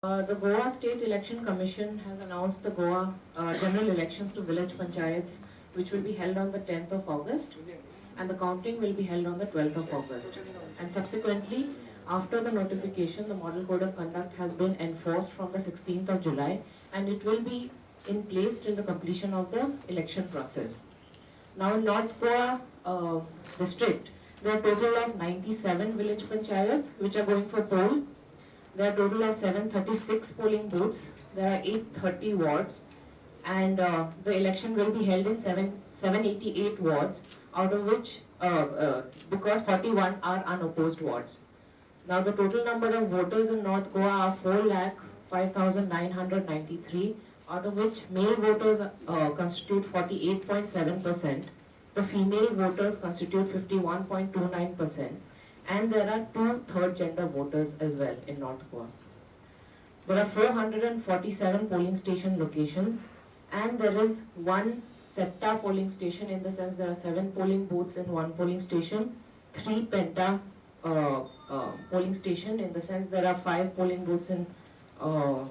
The Goa State Election Commission has announced the Goa general elections to village panchayats, which will be held on the 10th of August, and the counting will be held on the 12th of August. And subsequently, after the notification, the Model Code of Conduct has been enforced from the 16th of July, and it will be in place till the completion of the election process. Now, in North Goa district, there are a total of 97 village panchayats which are going for poll. There are a total of 736 polling booths. There are 830 wards, and the election will be held in 788 wards, out of which, because 41 are unopposed wards. Now the total number of voters in North Goa are 4,05,993, out of which male voters constitute 48.7%, the female voters constitute 51.29%. And there are 2 third gender voters as well in North Goa. There are 447 polling station locations, and there is 1 SEPTA polling station, in the sense there are 7 polling booths in 1 polling station, 3 Penta polling station, in the sense there are 5 polling booths in 5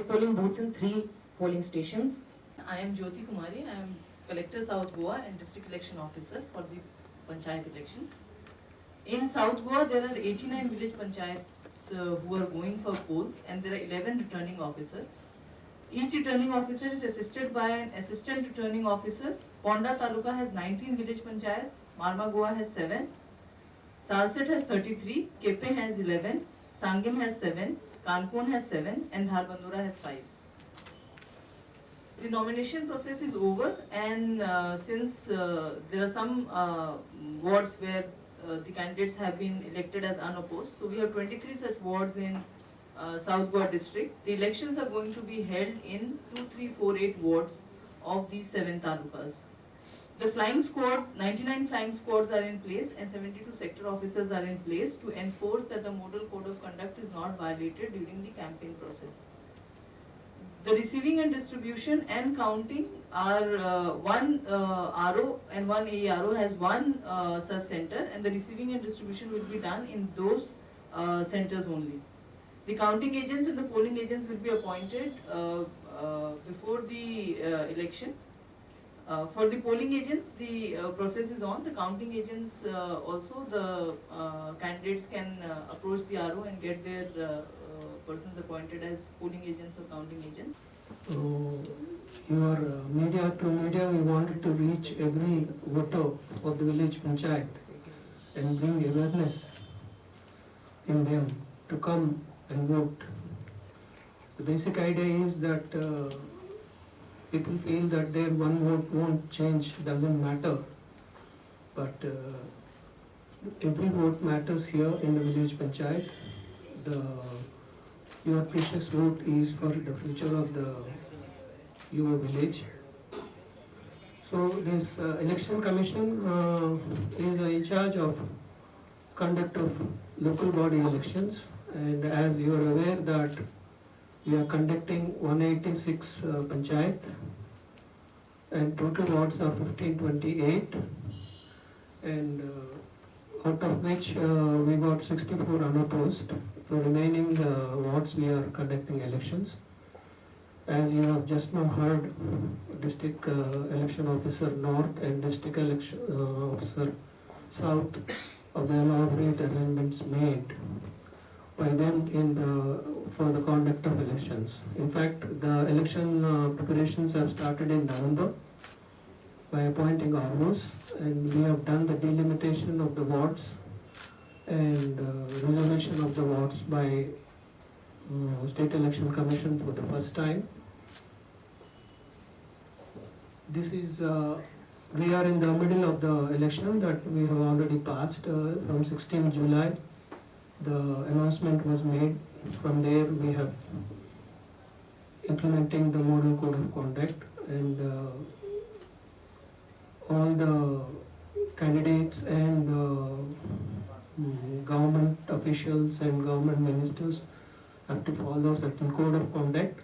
polling booths in 3 polling stations. I am Jyoti Kumari. I am Collector South Goa and District Election Officer for the Panchayat elections. In South Goa, there are 89 village panchayats who are going for polls, and there are 11 returning officers. Each returning officer is assisted by an assistant returning officer. Ponda Taluka has 19 village panchayats, Marma Goa has 7, Salset has 33, Kepe has 11, Sangim has 7, Kanpon has 7, and Dharbandura has 5. The nomination process is over, and since there are some wards where the candidates have been elected as unopposed, so we have 23 such wards in South Goa district. The elections are going to be held in 2, 3, 4, 8 wards of these 7 talukas. The flying squad, 99 flying squads are in place, and 72 sector officers are in place to enforce that the Model Code of Conduct is not violated during the campaign process. The receiving and distribution and counting are one RO and one AERO has one such center, and the receiving and distribution will be done in those centers only. The counting agents and the polling agents will be appointed before the election. For the polling agents, the process is on. The counting agents also, the candidates can approach the RO and get their persons appointed as polling agents or counting agents. Your media, we wanted to reach every voter of the village panchayat and bring awareness in them to come and vote. The basic idea is that people feel that their one vote won't change, doesn't matter, but every vote matters here in the village panchayat. Your precious vote is for the future of your village. So this election commission is in charge of conduct of local body elections, and as you are aware that we are conducting 186 panchayat, and total wards are 1528, and out of which we got 64 unopposed. The remaining wards we are conducting elections. As you have just now heard, District Election Officer North and District Election Officer South of the elaborate arrangements made by them for the conduct of elections. In fact, the election preparations have started in November by appointing ROs, and we have done the delimitation of the wards and reservation of the wards by State Election Commission for the first time. This is, we are in the middle of the election that we have already passed. From 16 July, the announcement was made. From there, we have implementing the Model Code of Conduct, and all the candidates and government officials and government ministers have to follow certain code of conduct.